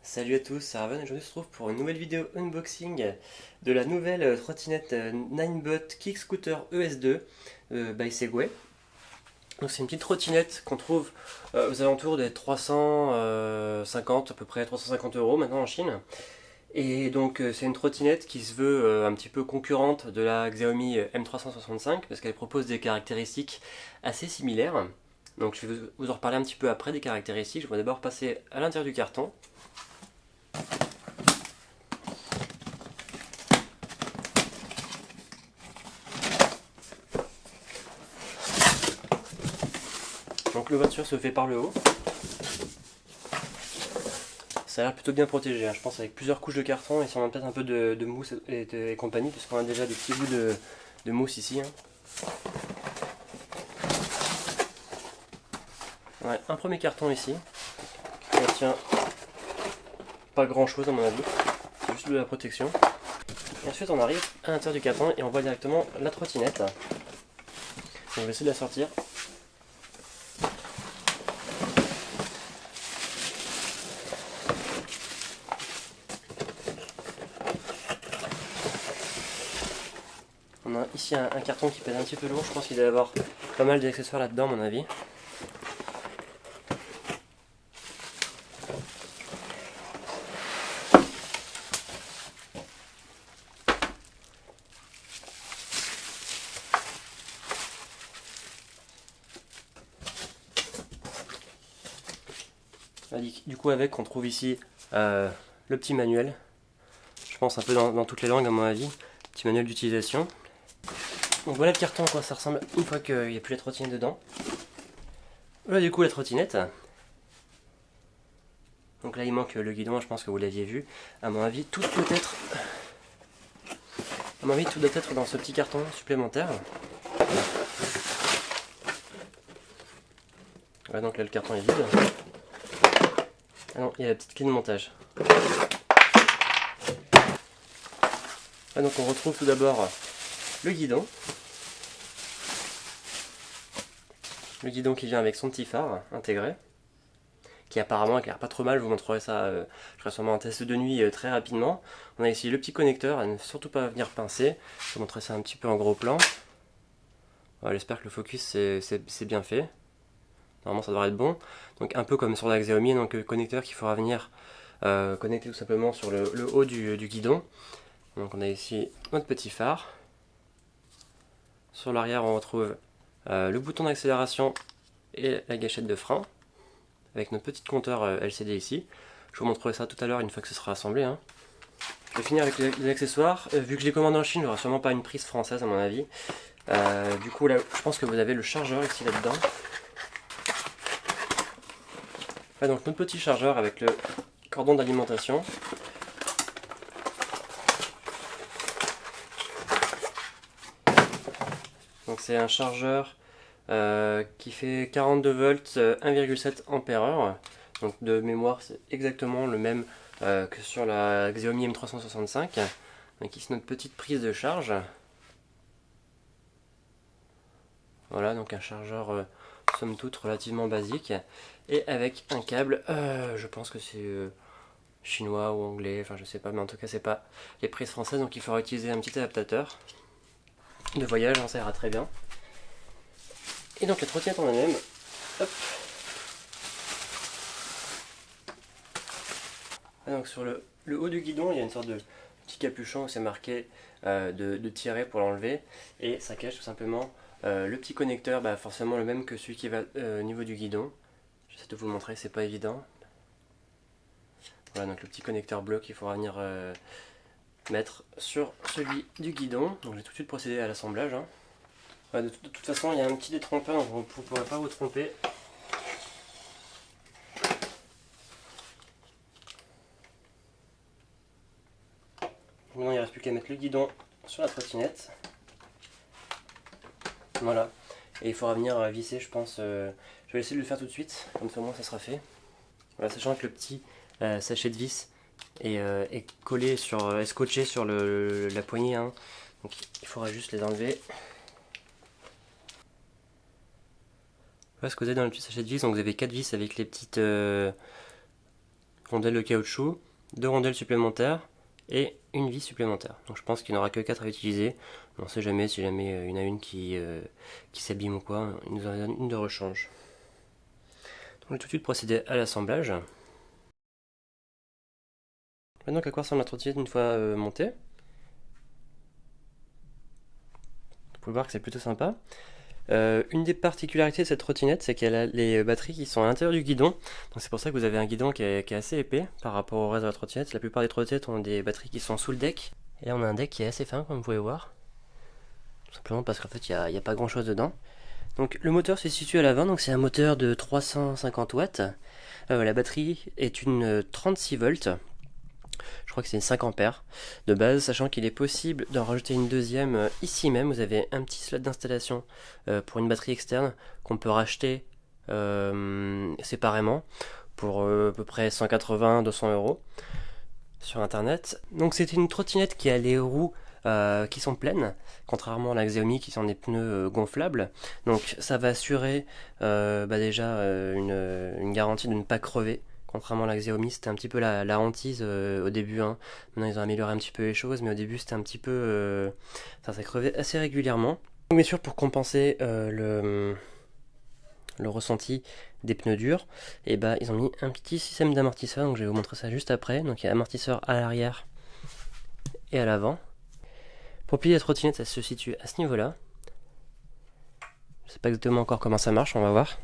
Salut à tous, c'est Raven et aujourd'hui on se retrouve pour une nouvelle vidéo unboxing de la nouvelle trottinette Ninebot Kick Scooter ES2 by Segway. Donc c'est une petite trottinette qu'on trouve aux alentours des 350 à peu près 350 euros maintenant en Chine. Et donc c'est une trottinette qui se veut un petit peu concurrente de la Xiaomi M365 parce qu'elle propose des caractéristiques assez similaires. Donc je vais vous en reparler un petit peu après des caractéristiques. Je vais d'abord passer à l'intérieur du carton. Donc le voiture se fait par le haut. Ça a l'air plutôt bien protégé, hein. Je pense avec plusieurs couches de carton et sûrement peut-être un peu de mousse et compagnie, puisqu'on a déjà des petits bouts de mousse ici, hein. Ouais, un premier carton ici. Ça tient pas grand chose à mon avis. C'est juste de la protection. Et ensuite on arrive à l'intérieur du carton et on voit directement la trottinette. Donc je vais essayer de la sortir. On a ici un carton qui pèse un petit peu lourd, je pense qu'il doit y avoir pas mal d'accessoires là-dedans à mon avis. Du coup avec on trouve ici le petit manuel, je pense un peu dans toutes les langues à mon avis, petit manuel d'utilisation. Donc voilà le carton à quoi ça ressemble une fois qu'il n'y a plus la trottinette dedans. Voilà du coup la trottinette. Donc là il manque le guidon, je pense que vous l'aviez vu. À mon avis tout doit être dans ce petit carton supplémentaire. Voilà, donc là le carton est vide. Ah non, il y a la petite clé de montage. Ah, donc on retrouve tout d'abord le guidon. Le guidon qui vient avec son petit phare intégré, qui apparemment éclaire pas trop mal, je vous montrerai ça, je ferai sûrement un test de nuit très rapidement. On a ici le petit connecteur, à ne surtout pas venir pincer, je vous montrerai ça un petit peu en gros plan. Voilà, j'espère que le focus c'est bien fait, normalement ça devrait être bon. Donc un peu comme sur la Xiaomi, donc le connecteur qu'il faudra venir connecter tout simplement sur le haut du guidon. Donc on a ici notre petit phare. Sur l'arrière on retrouve le bouton d'accélération et la gâchette de frein, avec notre petit compteur LCD ici. Je vous montrerai ça tout à l'heure une fois que ce sera assemblé, hein. Je vais finir avec les accessoires. Vu que je les commande en Chine, il n'y aura sûrement pas une prise française à mon avis. Du coup là, je pense que vous avez le chargeur ici là-dedans. Donc notre petit chargeur avec le cordon d'alimentation. Donc c'est un chargeur qui fait 42 volts, 1,7 ampères. Donc de mémoire c'est exactement le même que sur la Xiaomi M365. Donc ici notre petite prise de charge. Voilà, donc un chargeur somme toute relativement basique. Et avec un câble, je pense que c'est chinois ou anglais, enfin je sais pas, mais en tout cas c'est pas les prises françaises, donc il faudra utiliser un petit adaptateur de voyage, ça ira très bien. Et donc la trottinette en elle-même, hop. Donc sur le haut du guidon, il y a une sorte de petit capuchon où c'est marqué de tirer pour l'enlever, et ça cache tout simplement le petit connecteur, forcément le même que celui qui va au niveau du guidon. J'essaie de vous le montrer, c'est pas évident. Voilà, donc le petit connecteur bleu qu'il faudra venir mettre sur celui du guidon. Donc je vais tout de suite procéder à l'assemblage, hein. Voilà, de toute façon il y a un petit détrompeur, donc vous ne pourrez pas vous tromper. Maintenant il ne reste plus qu'à mettre le guidon sur la trottinette. Voilà, et il faudra venir visser, je pense, je vais essayer de le faire tout de suite, comme ça au moins ça sera fait. Voilà, sachant que le petit sachet de vis est collé est scotché sur la poignée, hein. Donc il faudra juste les enlever. Voilà ce que vous avez dans le petit sachet de vis. Donc vous avez 4 vis avec les petites rondelles de caoutchouc, 2 rondelles supplémentaires et une vis supplémentaire. Donc je pense qu'il n'y en aura que 4 à utiliser. On ne sait jamais, si jamais il y en a une qui s'abîme ou quoi, il nous en donne une de rechange. Donc je vais tout de suite procéder à l'assemblage. Maintenant, à quoi ressemble la trottinette une fois montée. Vous pouvez voir que c'est plutôt sympa. Une des particularités de cette trottinette, c'est qu'elle a les batteries qui sont à l'intérieur du guidon. Donc c'est pour ça que vous avez un guidon qui est assez épais par rapport au reste de la trottinette. La plupart des trottinettes ont des batteries qui sont sous le deck. Et là on a un deck qui est assez fin, comme vous pouvez voir. Tout simplement parce qu'en fait il n'y a pas grand chose dedans. Donc le moteur se situe à l'avant, donc c'est un moteur de 350 watts. La batterie est une 36 volts. Je crois que c'est une 5 ampères de base, sachant qu'il est possible d'en rajouter une deuxième ici même. Vous avez un petit slot d'installation pour une batterie externe qu'on peut racheter séparément pour à peu près 180-200 € sur internet. Donc c'est une trottinette qui a les roues qui sont pleines, contrairement à la Xiaomi qui sont des pneus gonflables. Donc ça va assurer déjà une garantie de ne pas crever. Contrairement à la Xiaomi, c'était un petit peu la hantise au début. Hein. Maintenant, ils ont amélioré un petit peu les choses, mais au début, c'était un petit peu... ça crevait assez régulièrement. Donc, bien sûr, pour compenser le ressenti des pneus durs, et ils ont mis un petit système d'amortisseur. Donc, je vais vous montrer ça juste après. Donc, il y a amortisseur à l'arrière et à l'avant. Pour plier la trottinette, ça se situe à ce niveau-là. Je ne sais pas exactement encore comment ça marche, on va voir.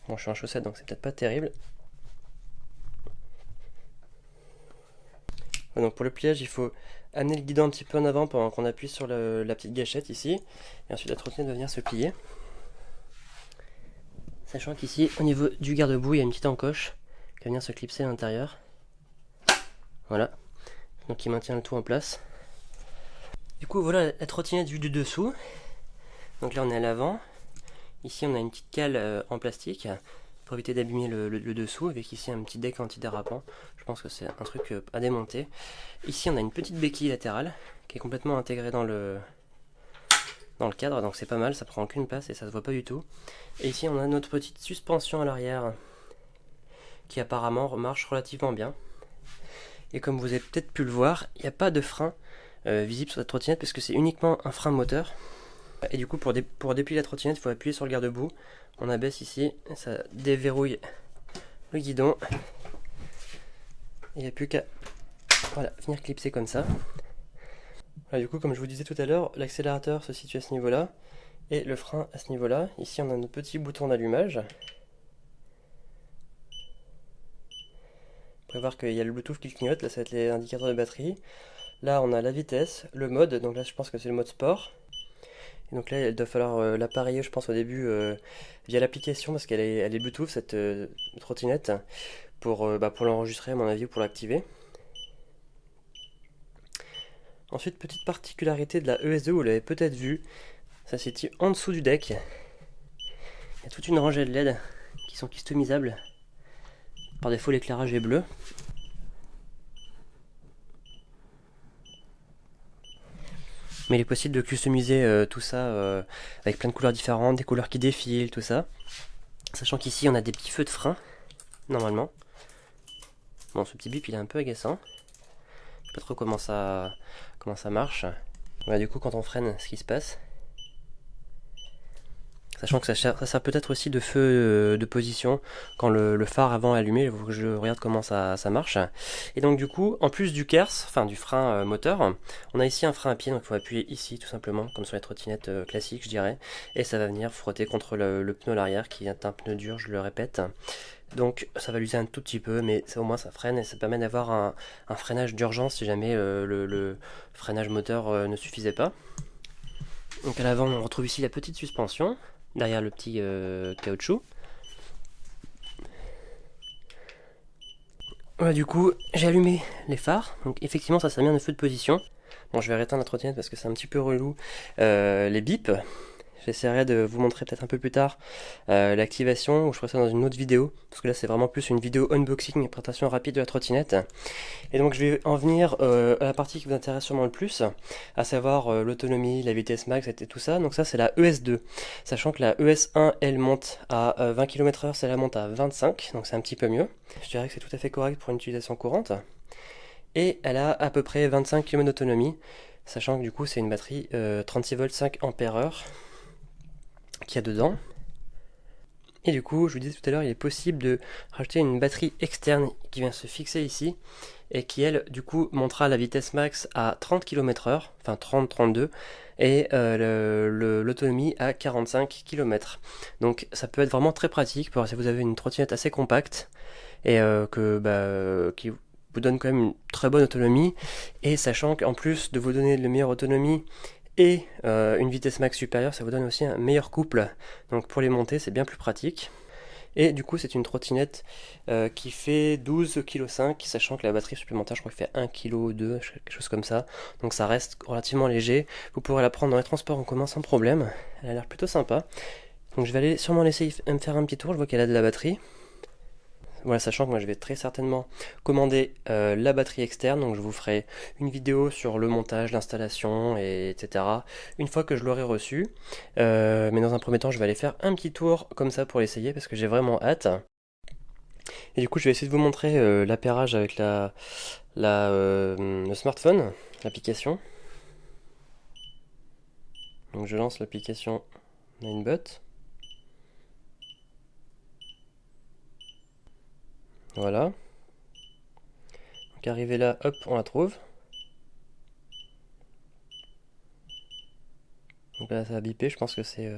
Bon, je suis en chaussette donc c'est peut-être pas terrible. Donc pour le pliage, il faut amener le guidon un petit peu en avant pendant qu'on appuie sur la petite gâchette ici. Et ensuite la trottinette va venir se plier. Sachant qu'ici, au niveau du garde-boue, il y a une petite encoche qui va venir se clipser à l'intérieur. Voilà. Donc qui maintient le tout en place. Du coup, voilà la trottinette vue du dessous. Donc là, on est à l'avant. Ici on a une petite cale en plastique pour éviter d'abîmer le dessous, avec ici un petit deck antidérapant. Je pense que c'est un truc à démonter. Ici on a une petite béquille latérale qui est complètement intégrée dans le cadre, donc c'est pas mal, ça prend aucune place et ça se voit pas du tout. Et ici on a notre petite suspension à l'arrière qui apparemment marche relativement bien. Et comme vous avez peut-être pu le voir, il n'y a pas de frein visible sur la trottinette parce que c'est uniquement un frein moteur. Et du coup pour déplier la trottinette, il faut appuyer sur le garde-boue. On abaisse ici, ça déverrouille le guidon. Et il n'y a plus qu'à venir clipser comme ça. Voilà, du coup comme je vous disais tout à l'heure, l'accélérateur se situe à ce niveau-là. Et le frein à ce niveau-là. Ici on a notre petit bouton d'allumage. Vous pouvez voir qu'il y a le Bluetooth qui clignote, là ça va être les indicateurs de batterie. Là on a la vitesse, le mode, donc là je pense que c'est le mode sport. Et donc là, il doit falloir l'appareiller, je pense, au début via l'application, parce qu'elle est Bluetooth, cette trottinette, pour l'enregistrer, à mon avis, ou pour l'activer. Ensuite, petite particularité de la ES2, vous l'avez peut-être vu, ça se situe en dessous du deck. Il y a toute une rangée de LED qui sont customisables. Par défaut, l'éclairage est bleu. Mais il est possible de customiser tout ça avec plein de couleurs différentes, des couleurs qui défilent, tout ça. Sachant qu'ici on a des petits feux de frein, normalement. Bon, ce petit bip il est un peu agaçant. Je sais pas trop comment ça marche. Voilà, du coup quand on freine, ce qui se passe. Sachant que ça sert peut-être aussi de feu de position quand le phare avant est allumé. Il faut que je regarde comment ça marche. Et donc du coup, en plus du KERS, enfin du frein moteur, on a ici un frein à pied. Donc il faut appuyer ici tout simplement, comme sur les trottinettes classiques je dirais. Et ça va venir frotter contre le pneu à l'arrière qui est un pneu dur, je le répète. Donc ça va l'user un tout petit peu, mais au moins ça freine et ça permet d'avoir un freinage d'urgence si jamais le freinage moteur ne suffisait pas. Donc à l'avant on retrouve ici la petite suspension. Derrière le petit caoutchouc. Voilà, du coup, j'ai allumé les phares. Donc effectivement, ça sert bien de feu de position. Bon, je vais arrêter la trottinette parce que c'est un petit peu relou. Les bips, J'essaierai de vous montrer peut-être un peu plus tard l'activation, ou je ferai ça dans une autre vidéo, parce que là c'est vraiment plus une vidéo unboxing et présentation rapide de la trottinette. Et donc je vais en venir à la partie qui vous intéresse sûrement le plus, à savoir l'autonomie, la vitesse max et tout ça. Donc ça c'est la ES2, sachant que la ES1 elle monte à 20 km/h, celle-là monte à 25, donc c'est un petit peu mieux. Je dirais que c'est tout à fait correct pour une utilisation courante. Et elle a à peu près 25 km d'autonomie, sachant que du coup c'est une batterie 36 volts 5 ampères qu'il y a dedans. Et du coup, je vous disais tout à l'heure, il est possible de rajouter une batterie externe qui vient se fixer ici et qui, elle, du coup, montera la vitesse max à 30 km/h, enfin 30-32, et l'autonomie à 45 km. Donc ça peut être vraiment très pratique si vous avez une trottinette assez compacte et qui vous donne quand même une très bonne autonomie, et sachant qu'en plus de vous donner de meilleure autonomie et une vitesse max supérieure, ça vous donne aussi un meilleur couple. Donc pour les montées, c'est bien plus pratique. Et du coup, c'est une trottinette qui fait 12,5 kg, sachant que la batterie supplémentaire, je crois qu'elle fait 1,2 kg, quelque chose comme ça. Donc ça reste relativement léger. Vous pourrez la prendre dans les transports en commun sans problème. Elle a l'air plutôt sympa. Donc je vais aller sûrement laisser me faire un petit tour. Je vois qu'elle a de la batterie. Voilà, sachant que moi je vais très certainement commander la batterie externe, donc je vous ferai une vidéo sur le montage, l'installation, etc. une fois que je l'aurai reçu. Mais dans un premier temps, je vais aller faire un petit tour comme ça pour l'essayer parce que j'ai vraiment hâte. Et du coup, je vais essayer de vous montrer l'appairage avec le smartphone, l'application. Donc je lance l'application Ninebot. Voilà. Donc arrivé là, hop, on la trouve. Donc là ça va biper, je pense que c'est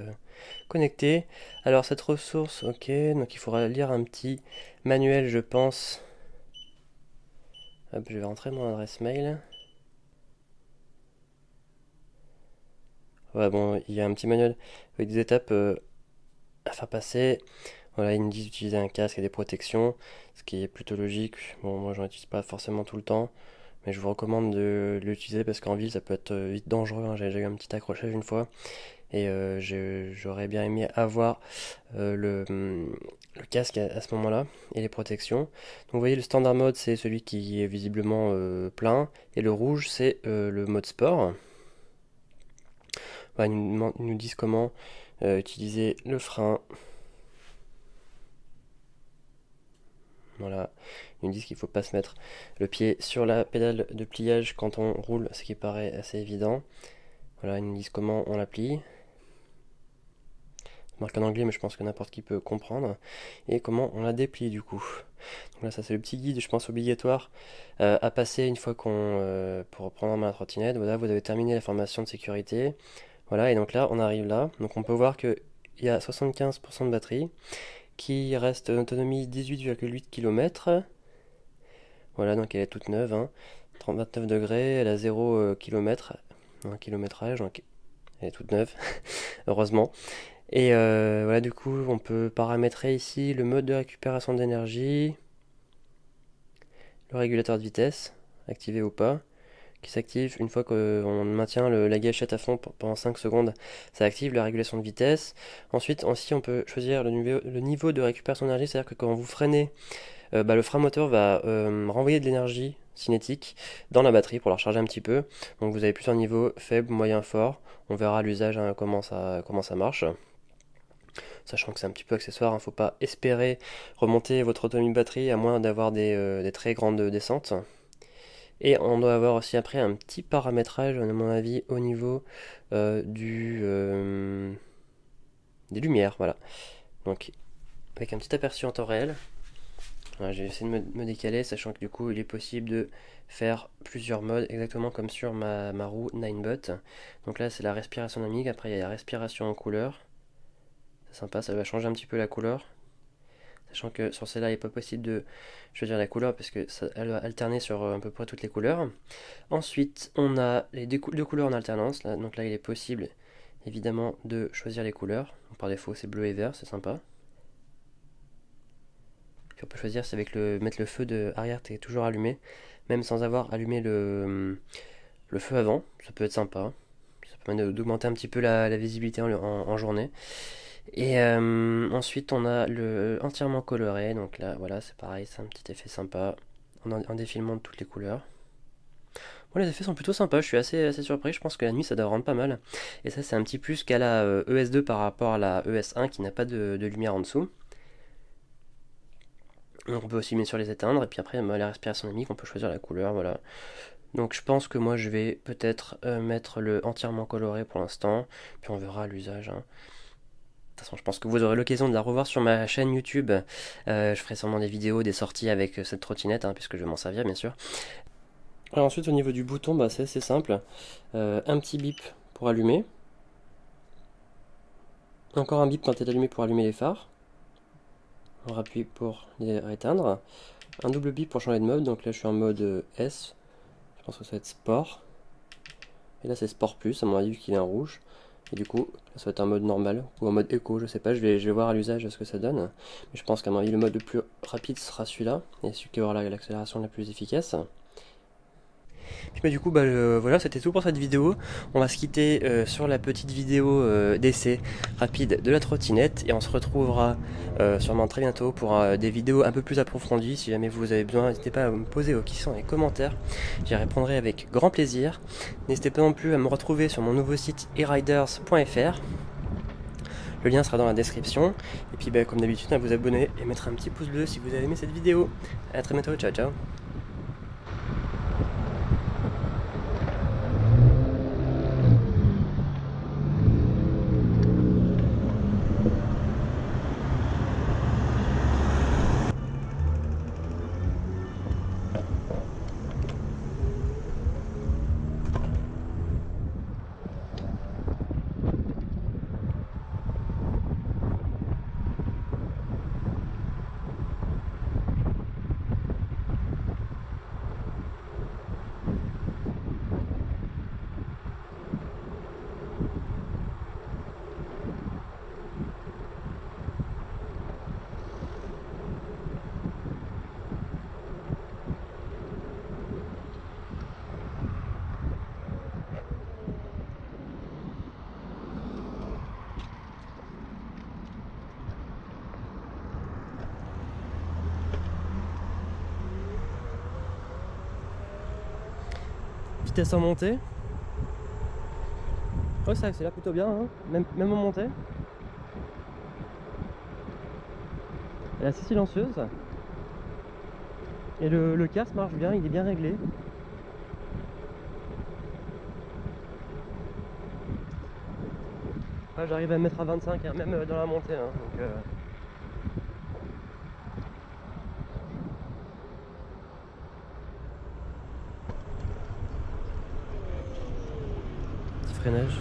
connecté. Alors cette ressource, ok, donc il faudra lire un petit manuel je pense. Hop, je vais rentrer mon adresse mail. Ouais bon, il y a un petit manuel avec des étapes à faire passer. Voilà, ils nous disent d'utiliser un casque et des protections, ce qui est plutôt logique. Bon, moi j'en utilise pas forcément tout le temps, mais je vous recommande de l'utiliser parce qu'en ville ça peut être vite dangereux, hein. J'ai déjà eu un petit accrochage une fois. Et j'aurais bien aimé avoir le casque à ce moment-là et les protections. Donc vous voyez, le standard mode c'est celui qui est visiblement plein, et le rouge c'est le mode sport. Voilà, ils nous disent comment utiliser le frein. Voilà, ils nous disent qu'il ne faut pas se mettre le pied sur la pédale de pliage quand on roule, ce qui paraît assez évident. Voilà, ils nous disent comment on la plie. Marque en anglais, mais je pense que n'importe qui peut comprendre. Et comment on la déplie du coup. Donc là, ça c'est le petit guide, je pense, obligatoire à passer une fois pour reprendre en main la trottinette. Voilà, vous avez terminé la formation de sécurité. Voilà, et donc là, on arrive là. Donc on peut voir qu'il y a 75% de batterie, qui reste une autonomie 18,8 km. Voilà, donc elle est toute neuve, hein. 29 degrés, elle a 0 km, un kilométrage, donc elle est toute neuve, heureusement. Et voilà, du coup, on peut paramétrer ici le mode de récupération d'énergie, le régulateur de vitesse, activé ou pas, qui s'active une fois qu'on maintient la gâchette à fond pendant 5 secondes. Ça active la régulation de vitesse. Ensuite, aussi, on peut choisir le niveau de récupération d'énergie, c'est-à-dire que quand vous freinez, le frein moteur va renvoyer de l'énergie cinétique dans la batterie pour la recharger un petit peu. Donc vous avez plusieurs niveaux, faible, moyen, fort. On verra à l'usage, hein, comment ça marche. Sachant que c'est un petit peu accessoire, il ne faut pas espérer remonter votre autonomie de batterie à moins d'avoir des très grandes descentes. Et on doit avoir aussi après un petit paramétrage, à mon avis, au niveau des lumières. Voilà. Donc avec un petit aperçu en temps réel. Voilà, j'ai essayé de me décaler, sachant que du coup il est possible de faire plusieurs modes, exactement comme sur ma roue Ninebot. Donc là c'est la respiration dynamique, après il y a la respiration en couleur. C'est sympa, ça va changer un petit peu la couleur. Sachant que sur celle-là il n'est pas possible de choisir la couleur parce que elle va alterner sur à peu près toutes les couleurs. Ensuite on a les deux couleurs en alternance, là. Donc là il est possible évidemment de choisir les couleurs. Donc, par défaut c'est bleu et vert, c'est sympa. On peut choisir si mettre le feu de arrière qui est toujours allumé, même sans avoir allumé le feu avant, ça peut être sympa, ça permet d'augmenter un petit peu la visibilité en journée. Et ensuite on a le entièrement coloré, donc là voilà c'est pareil, c'est un petit effet sympa, en défilement de toutes les couleurs. Bon, les effets sont plutôt sympas, je suis assez surpris, je pense que la nuit ça doit rendre pas mal. Et ça c'est un petit plus qu'à la ES2 par rapport à la ES1 qui n'a pas de lumière en dessous. Donc on peut aussi bien sûr les éteindre, et puis après la respiration dynamique, on peut choisir la couleur, voilà. Donc je pense que moi je vais peut-être mettre le entièrement coloré pour l'instant, puis on verra à l'usage, hein. De toute façon, je pense que vous aurez l'occasion de la revoir sur ma chaîne YouTube. Je ferai sûrement des vidéos, des sorties avec cette trottinette, hein, puisque je vais m'en servir bien sûr. Alors ensuite au niveau du bouton, bah, c'est assez simple. Un petit bip pour allumer. Encore un bip quand il est allumé pour allumer les phares. On appuie pour les éteindre. Un double bip pour changer de mode, donc là je suis en mode S. Je pense que ça va être sport. Et là c'est sport plus, à mon avis vu qu'il est en rouge. Et du coup, ça va être un mode normal ou un mode éco, je sais pas, je vais voir à l'usage ce que ça donne. Mais je pense qu'à mon avis, le mode le plus rapide sera celui-là, et celui qui aura l'accélération la plus efficace. Puis bah, du coup, voilà, c'était tout pour cette vidéo. On va se quitter sur la petite vidéo d'essai rapide de la trottinette, et on se retrouvera sûrement très bientôt pour des vidéos un peu plus approfondies. Si jamais vous avez besoin, n'hésitez pas à me poser vos questions dans les commentaires, j'y répondrai avec grand plaisir. N'hésitez pas non plus à me retrouver sur mon nouveau site eriders.fr. Le lien sera dans la description. Et puis comme d'habitude, à vous abonner et mettre un petit pouce bleu si vous avez aimé cette vidéo. A très bientôt, ciao ciao. Vitesse en montée. Ouais, ça accélère plutôt bien, hein. Même en montée. Elle est assez silencieuse. Et le CARS marche bien, il est bien réglé. Ouais, j'arrive à me mettre à 25, hein, même dans la montée. Hein, donc, petit freinage.